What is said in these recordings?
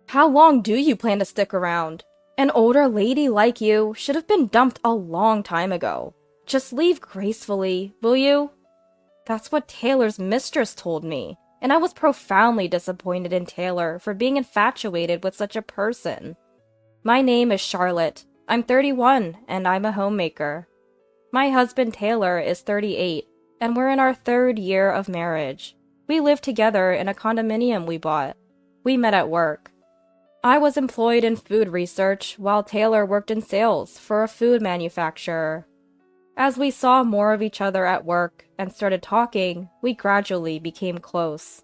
How long do you plan to stick around? An older lady like you should have been dumped a long time ago. Just leave gracefully, will you? That's what Taylor's mistress told me, and I was profoundly disappointed in Taylor for being infatuated with such a person. My name is Charlotte. I'm 31, and I'm a homemaker. My husband Taylor is 38, and we're in our 3rd year of marriage. We live together in a condominium we bought. We met at work. I was employed in food research while Taylor worked in sales for a food manufacturer. As we saw more of each other at work and started talking, we gradually became close.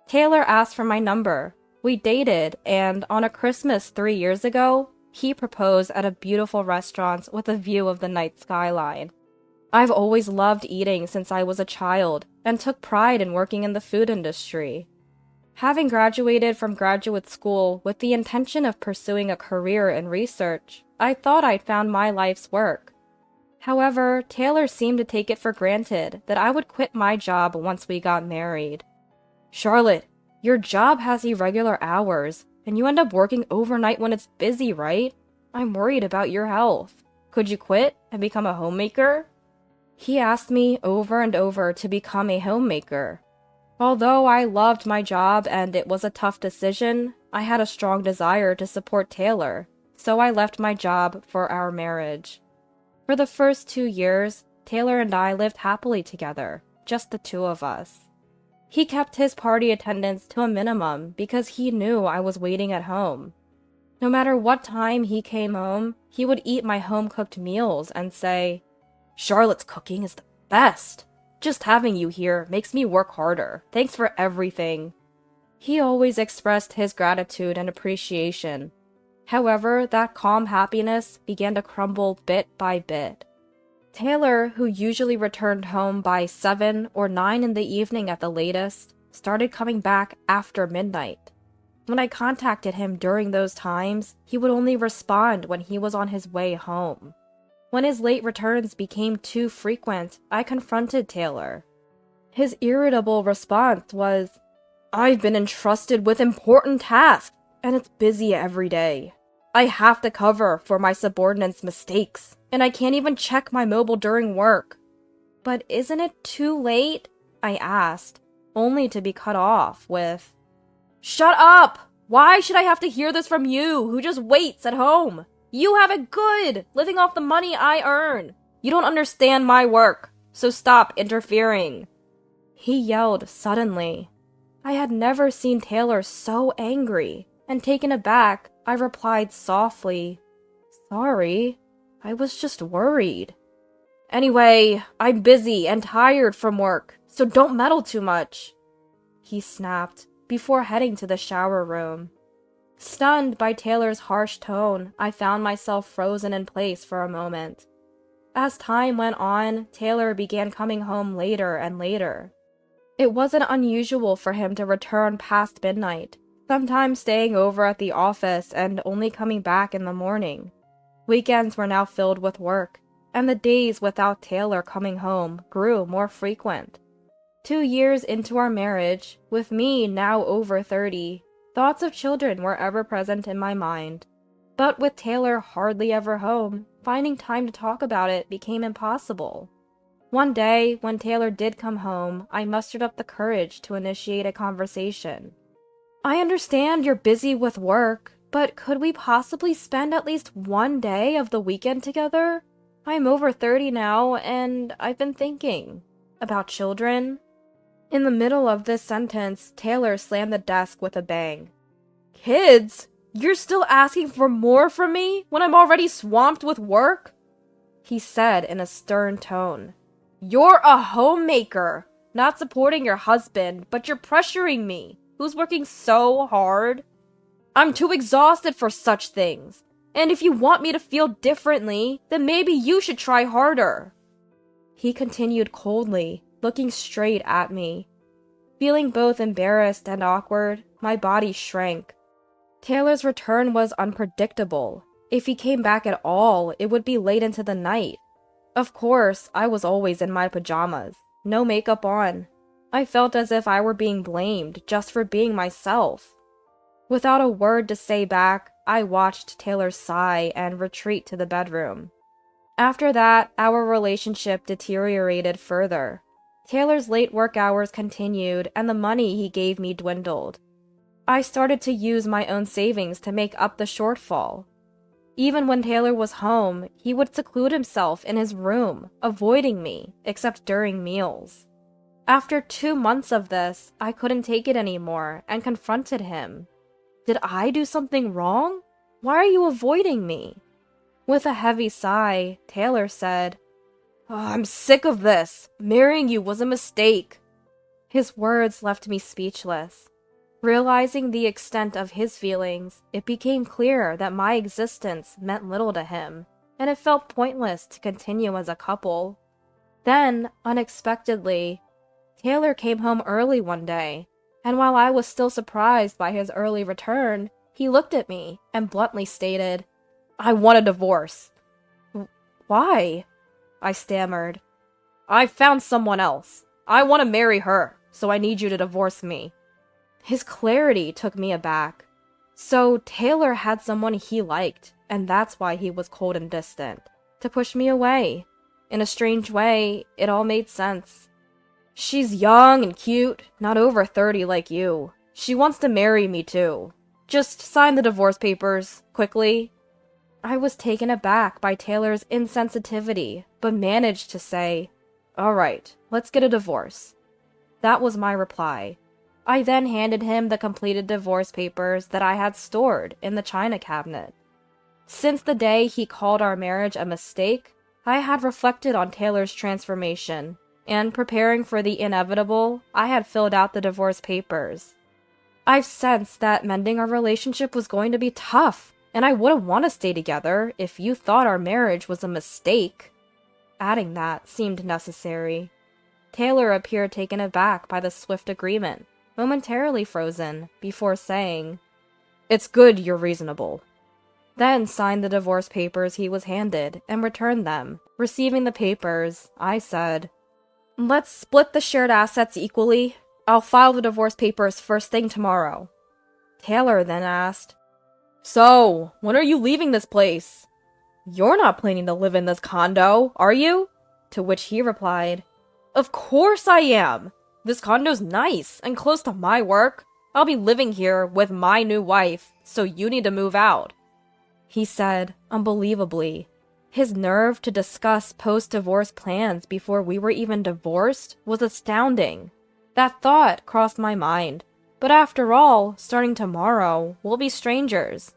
Taylor asked for my number. We dated, and on a Christmas 3 years ago, he proposed at a beautiful restaurant with a view of the night skyline. I've always loved eating since I was a child and took pride in working in the food industry. Having graduated from graduate school with the intention of pursuing a career in research, I thought I'd found my life's work. However, Taylor seemed to take it for granted that I would quit my job once we got married. Charlotte, your job has irregular hours, and you end up working overnight when it's busy, right? I'm worried about your health. Could you quit and become a homemaker? He asked me over and over to become a homemaker. Although I loved my job and it was a tough decision, I had a strong desire to support Taylor, so I left my job for our marriage. For the first 2 years, Taylor and I lived happily together, just the two of us. He kept his party attendance to a minimum because he knew I was waiting at home. No matter what time he came home, he would eat my home-cooked meals and say, "Charlotte's cooking is the best. Just having you here makes me work harder. Thanks for everything." He always expressed his gratitude and appreciation. However, that calm happiness began to crumble bit by bit. Taylor, who usually returned home by 7 or 9 in the evening at the latest, started coming back after midnight. When I contacted him during those times, he would only respond when he was on his way home. When his late returns became too frequent, I confronted Taylor. His irritable response was, "I've been entrusted with important tasks, and it's busy every day. I have to cover for my subordinates' mistakes, and I can't even check my mobile during work." "But isn't it too late?" I asked, only to be cut off with, "Shut up! Why should I have to hear this from you, who just waits at home? You have it good, living off the money I earn. You don't understand my work, so stop interfering." He yelled suddenly. I had never seen Taylor so angry, and taken aback, I replied softly, "Sorry, I was just worried." "Anyway, I'm busy and tired from work, so don't meddle too much," he snapped before heading to the shower room. Stunned by Taylor's harsh tone, I found myself frozen in place for a moment. As time went on, Taylor began coming home later and later. It wasn't unusual for him to return past midnight, sometimes staying over at the office and only coming back in the morning. Weekends were now filled with work, and the days without Taylor coming home grew more frequent. 2 years into our marriage, with me now over 30, thoughts of children were ever present in my mind. But with Taylor hardly ever home, finding time to talk about it became impossible. One day, when Taylor did come home, I mustered up the courage to initiate a conversation. "I understand you're busy with work, but could we possibly spend at least one day of the weekend together? I'm over 30 now, and I've been thinking about children." In the middle of this sentence, Taylor slammed the desk with a bang. "Kids? You're still asking for more from me when I'm already swamped with work?" he said in a stern tone. "You're a homemaker, not supporting your husband, but you're pressuring me, who's working so hard. I'm too exhausted for such things, and if you want me to feel differently, then maybe you should try harder." He continued coldly, looking straight at me. Feeling both embarrassed and awkward, my body shrank. Taylor's return was unpredictable. If he came back at all, it would be late into the night. Of course, I was always in my pajamas, no makeup on. I felt as if I were being blamed just for being myself. Without a word to say back, I watched Taylor sigh and retreat to the bedroom. After that, our relationship deteriorated further. Taylor's late work hours continued, and the money he gave me dwindled. I started to use my own savings to make up the shortfall. Even when Taylor was home, he would seclude himself in his room, avoiding me, except during meals. After 2 months of this, I couldn't take it anymore and confronted him. Did I do something wrong? Why are you avoiding me? With a heavy sigh, Taylor said, "Oh, I'm sick of this. Marrying you was a mistake." His words left me speechless. Realizing the extent of his feelings, it became clear that my existence meant little to him, and it felt pointless to continue as a couple. Then, unexpectedly, Taylor came home early one day, and while I was still surprised by his early return, he looked at me and bluntly stated, "I want a divorce." "Why?" I stammered. "I found someone else. I want to marry her, so I need you to divorce me." His clarity took me aback. So Taylor had someone he liked, and that's why he was cold and distant, to push me away. In a strange way, it all made sense. "She's young and cute, not over 30 like you. She wants to marry me too. Just sign the divorce papers, quickly." I was taken aback by Taylor's insensitivity, but managed to say, "All right, let's get a divorce." That was my reply. I then handed him the completed divorce papers that I had stored in the china cabinet. Since the day he called our marriage a mistake, I had reflected on Taylor's transformation, and preparing for the inevitable, I had filled out the divorce papers. I've sensed that mending our relationship was going to be tough, and I wouldn't want to stay together if you thought our marriage was a mistake. Adding that seemed necessary. Taylor appeared taken aback by the swift agreement, momentarily frozen, before saying, "It's good you're reasonable." Then signed the divorce papers he was handed and returned them. Receiving the papers, I said, "Let's split the shared assets equally. I'll file the divorce papers first thing tomorrow." Taylor then asked, "So, when are you leaving this place?" "You're not planning to live in this condo, are you?" To which he replied, "Of course I am. This condo's nice and close to my work. I'll be living here with my new wife, so you need to move out." He said, unbelievably. His nerve to discuss post-divorce plans before we were even divorced was astounding. That thought crossed my mind. But after all, starting tomorrow, we'll be strangers.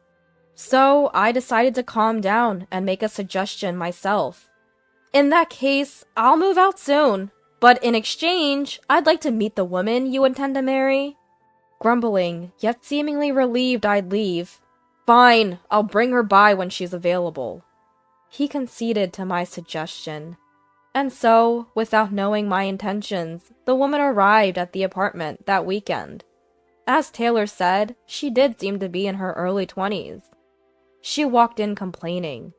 So I decided to calm down and make a suggestion myself. "In that case, I'll move out soon. But in exchange, I'd like to meet the woman you intend to marry." Grumbling, yet seemingly relieved I'd leave. "Fine, I'll bring her by when she's available." He conceded to my suggestion. And so, without knowing my intentions, the woman arrived at the apartment that weekend. As Taylor said, she did seem to be in her early 20s. She walked in complaining.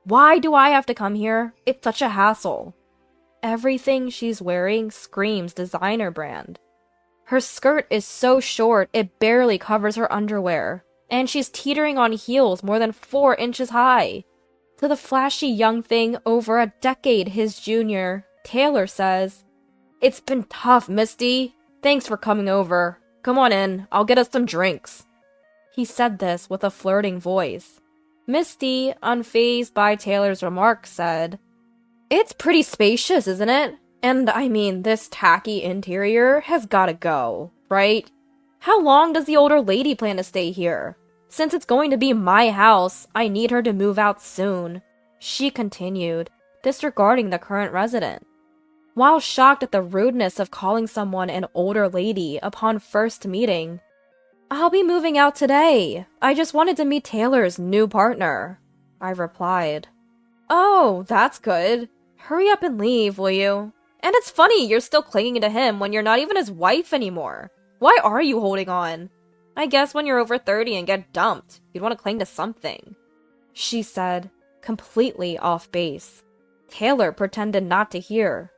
"Why do I have to come here? It's such a hassle." Everything she's wearing screams designer brand. Her skirt is so short it barely covers her underwear, and she's teetering on heels more than 4 inches high. To the flashy young thing over a decade his junior, Taylor says, "It's been tough, Misty. Thanks for coming over. Come on in, I'll get us some drinks." He said this with a flirting voice. Misty, unfazed by Taylor's remark, said, "It's pretty spacious, isn't it? And I mean, this tacky interior has gotta go, right? How long does the older lady plan to stay here? Since it's going to be my house, I need her to move out soon," she continued, disregarding the current resident. While shocked at the rudeness of calling someone an older lady upon first meeting, "I'll be moving out today. I just wanted to meet Taylor's new partner," I replied. "Oh, that's good. Hurry up and leave, will you? And it's funny you're still clinging to him when you're not even his wife anymore. Why are you holding on? I guess when you're over 30 and get dumped, you'd want to cling to something," she said, completely off base. Taylor pretended not to hear.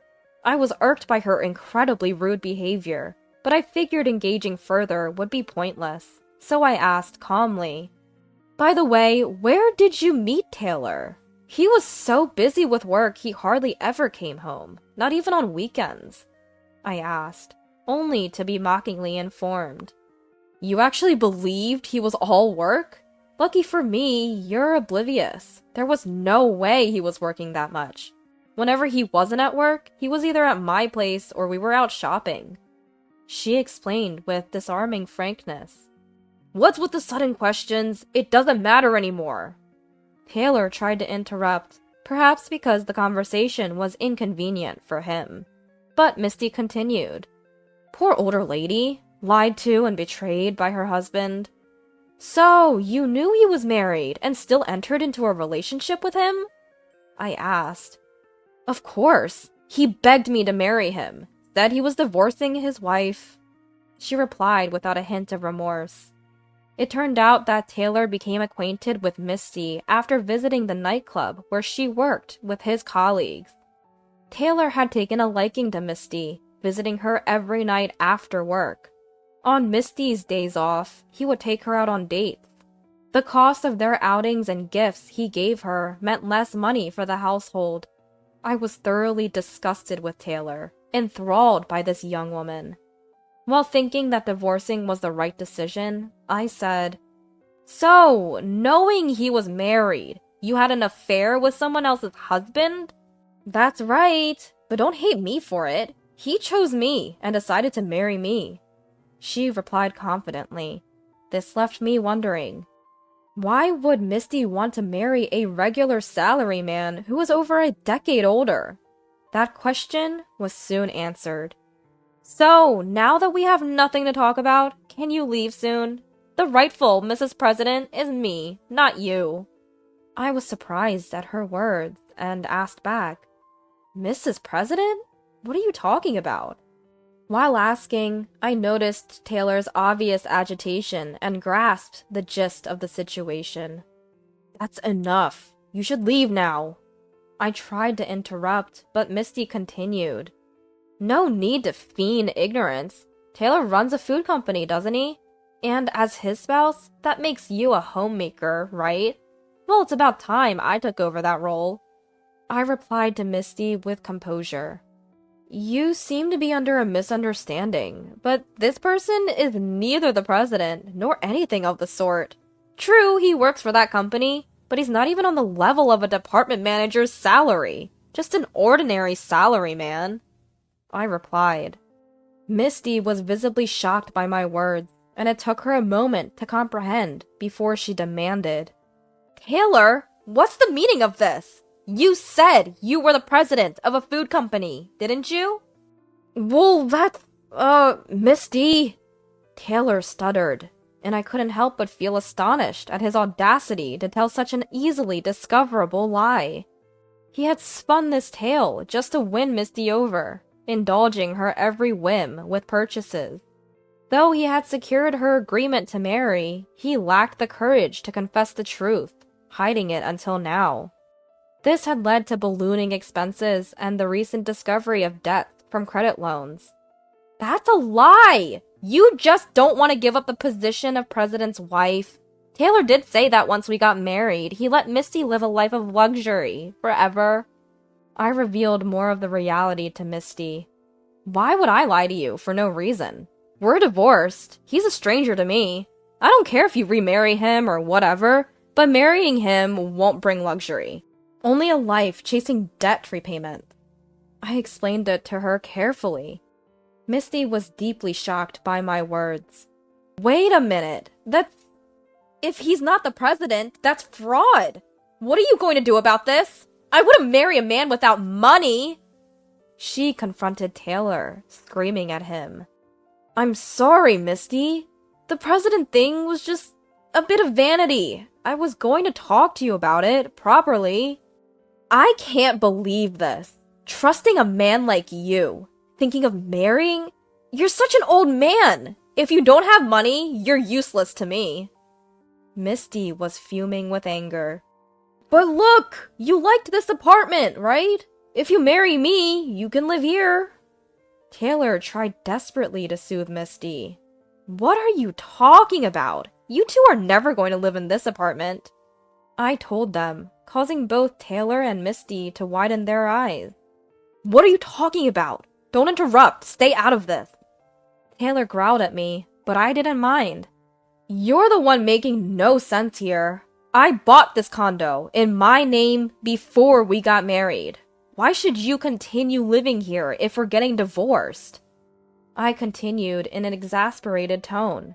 I was irked by her incredibly rude behavior, but I figured engaging further would be pointless. So I asked calmly, "By the way, where did you meet Taylor? He was so busy with work he hardly ever came home, not even on weekends." I asked, only to be mockingly informed. "You actually believed he was all work? Lucky for me, you're oblivious. There was no way he was working that much. Whenever he wasn't at work, he was either at my place or we were out shopping." She explained with disarming frankness. "What's with the sudden questions? It doesn't matter anymore." Taylor tried to interrupt, perhaps because the conversation was inconvenient for him. But Misty continued. "Poor older lady, lied to and betrayed by her husband. So, you knew he was married and still entered into a relationship with him?" I asked. "Of course. He begged me to marry him, said he was divorcing his wife." She replied without a hint of remorse. It turned out that Taylor became acquainted with Misty after visiting the nightclub where she worked with his colleagues. Taylor had taken a liking to Misty, visiting her every night after work. On Misty's days off, he would take her out on dates. The cost of their outings and gifts he gave her meant less money for the household. I was thoroughly disgusted with Taylor, enthralled by this young woman. While thinking that divorcing was the right decision, I said, "So, knowing he was married, you had an affair with someone else's husband?" "That's right, but don't hate me for it. He chose me and decided to marry me." She replied confidently. This left me wondering, why would Misty want to marry a regular salary man who was over a decade older? That question was soon answered. "So, now that we have nothing to talk about, can you leave soon? The rightful Mrs. President is me, not you." I was surprised at her words and asked back, "Mrs. President? What are you talking about?" While asking, I noticed Taylor's obvious agitation and grasped the gist of the situation. "That's enough. You should leave now." I tried to interrupt, but Misty continued. "No need to feign ignorance. Taylor runs a food company, doesn't he? And as his spouse, that makes you a homemaker, right? Well, it's about time I took over that role." I replied to Misty with composure. "You seem to be under a misunderstanding, but this person is neither the president nor anything of the sort. True, he works for that company, but he's not even on the level of a department manager's salary. Just an ordinary salaryman." I replied. Misty was visibly shocked by my words, and it took her a moment to comprehend before she demanded, "Taylor, what's the meaning of this? You said you were the president of a food company, didn't you?" "Well, that's, Misty," Taylor stuttered, and I couldn't help but feel astonished at his audacity to tell such an easily discoverable lie. He had spun this tale just to win Misty over, indulging her every whim with purchases. Though he had secured her agreement to marry, he lacked the courage to confess the truth, hiding it until now. This had led to ballooning expenses and the recent discovery of debts from credit loans. "That's a lie! You just don't want to give up the position of president's wife. Taylor did say that once we got married, he let Misty live a life of luxury, forever." I revealed more of the reality to Misty. "Why would I lie to you for no reason? We're divorced. He's a stranger to me. I don't care if you remarry him or whatever, but marrying him won't bring luxury. Only a life chasing debt repayment." I explained it to her carefully. Misty was deeply shocked by my words. "Wait a minute. If he's not the president, that's fraud. What are you going to do about this? I wouldn't marry a man without money." She confronted Taylor, screaming at him. "I'm sorry, Misty. The president thing was just a bit of vanity. I was going to talk to you about it, properly." "I can't believe this. Trusting a man like you. Thinking of marrying? You're such an old man. If you don't have money, you're useless to me." Misty was fuming with anger. "But look, you liked this apartment, right? If you marry me, you can live here." Taylor tried desperately to soothe Misty. What are you talking about? You two are never going to live in this apartment. I told them, causing both Taylor and Misty to widen their eyes. What are you talking about? Don't interrupt. Stay out of this. Taylor growled at me, but I didn't mind. You're the one making no sense here. I bought this condo in my name before we got married. Why should you continue living here if we're getting divorced? I continued in an exasperated tone.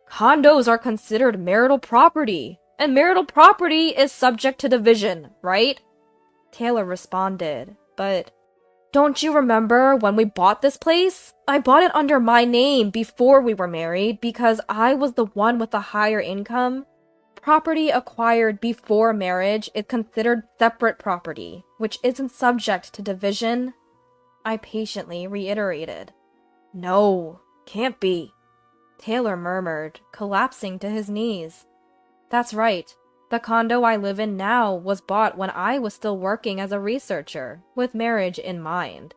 Condos are considered marital property, and marital property is subject to division, right? Taylor responded, but don't you remember when we bought this place? I bought it under my name before we were married because I was the one with the higher income. Property acquired before marriage is considered separate property, which isn't subject to division. I patiently reiterated. No, can't be. Taylor murmured, collapsing to his knees. That's right. The condo I live in now was bought when I was still working as a researcher, with marriage in mind.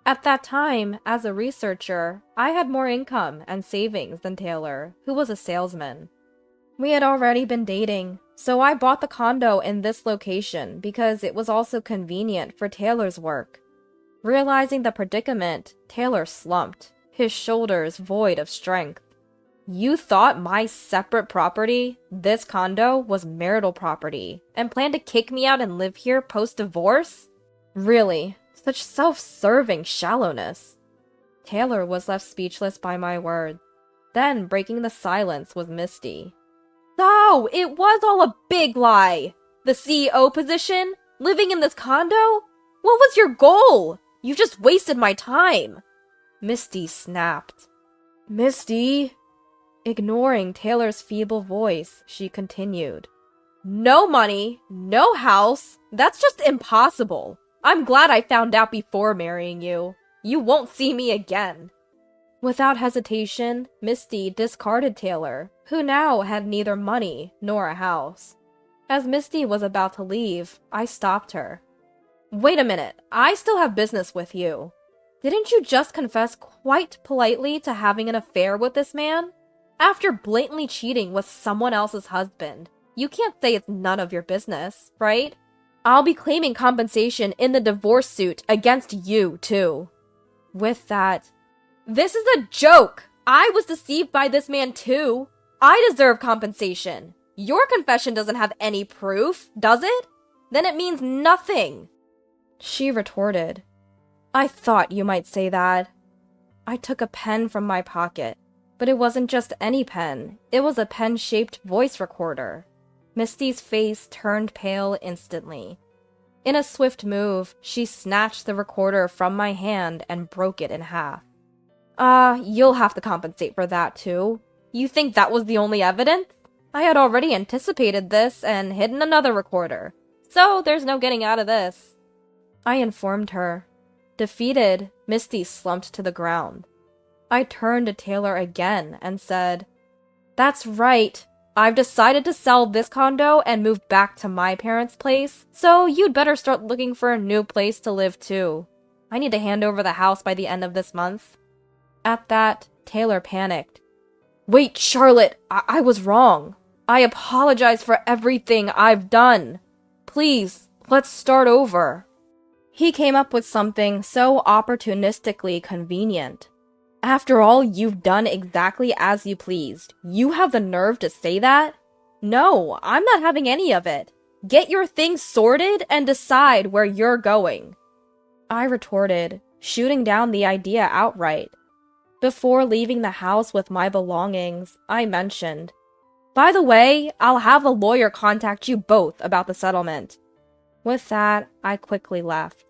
At that time, as a researcher, I had more income and savings than Taylor, who was a salesman. We had already been dating, so I bought the condo in this location because it was also convenient for Taylor's work. Realizing the predicament, Taylor slumped, his shoulders void of strength. You thought my separate property, this condo, was marital property, and planned to kick me out and live here post-divorce? Really, such self-serving shallowness. Taylor was left speechless by my words. Then, breaking the silence, was Misty. So, it was all a big lie! The CEO position? Living in this condo? What was your goal? You just wasted my time! Misty snapped. Misty! Ignoring Taylor's feeble voice, she continued. No money, no house. That's just impossible. I'm glad I found out before marrying you. You won't see me again. Without hesitation, Misty discarded Taylor, who now had neither money nor a house. As Misty was about to leave, I stopped her. Wait a minute, I still have business with you. Didn't you just confess quite politely to having an affair with this man? After blatantly cheating with someone else's husband, you can't say it's none of your business, right? I'll be claiming compensation in the divorce suit against you, too. With that, this is a joke! I was deceived by this man, too. I deserve compensation. Your confession doesn't have any proof, does it? Then it means nothing. She retorted. I thought you might say that. I took a pen from my pocket. But it wasn't just any pen. It was a pen-shaped voice recorder. Misty's face turned pale instantly. In a swift move, she snatched the recorder from my hand and broke it in half. You'll have to compensate for that too. You think that was the only evidence? I had already anticipated this and hidden another recorder. So there's no getting out of this. I informed her. Defeated, Misty slumped to the ground. I turned to Taylor again and said, That's right. I've decided to sell this condo and move back to my parents' place, so you'd better start looking for a new place to live too. I need to hand over the house by the end of this month. At that, Taylor panicked. Wait, Charlotte, I was wrong. I apologize for everything I've done. Please, let's start over. He came up with something so opportunistically convenient. After all, you've done exactly as you pleased. You have the nerve to say that? No, I'm not having any of it. Get your things sorted and decide where you're going. I retorted, shooting down the idea outright. Before leaving the house with my belongings, I mentioned, By the way, I'll have a lawyer contact you both about the settlement. With that, I quickly left.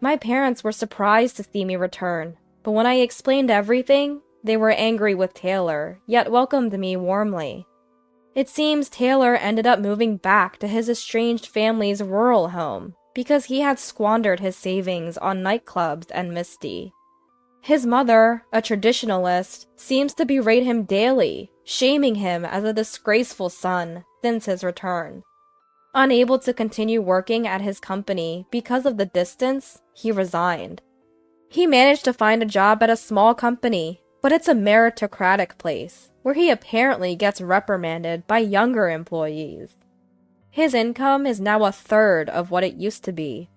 My parents were surprised to see me return. But when I explained everything, they were angry with Taylor, yet welcomed me warmly. It seems Taylor ended up moving back to his estranged family's rural home because he had squandered his savings on nightclubs and Misty. His mother, a traditionalist, seems to berate him daily, shaming him as a disgraceful son since his return. Unable to continue working at his company because of the distance, he resigned. He managed to find a job at a small company, But it's a meritocratic place, where he apparently gets reprimanded by younger employees. His income is now a third of what it used to be.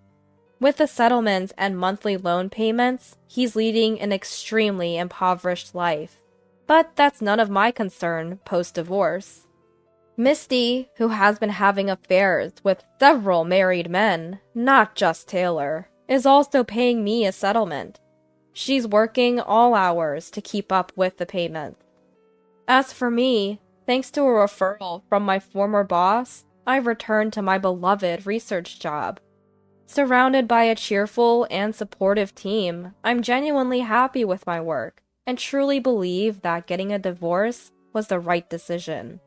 With the settlements and monthly loan payments, he's leading an extremely impoverished life. But that's none of my concern post-divorce. Misty, who has been having affairs with several married men, not just Taylor, is also paying me a settlement. She's working all hours to keep up with the payments. As for me, thanks to a referral from my former boss, I've returned to my beloved research job. Surrounded by a cheerful and supportive team, I'm genuinely happy with my work and truly believe that getting a divorce was the right decision.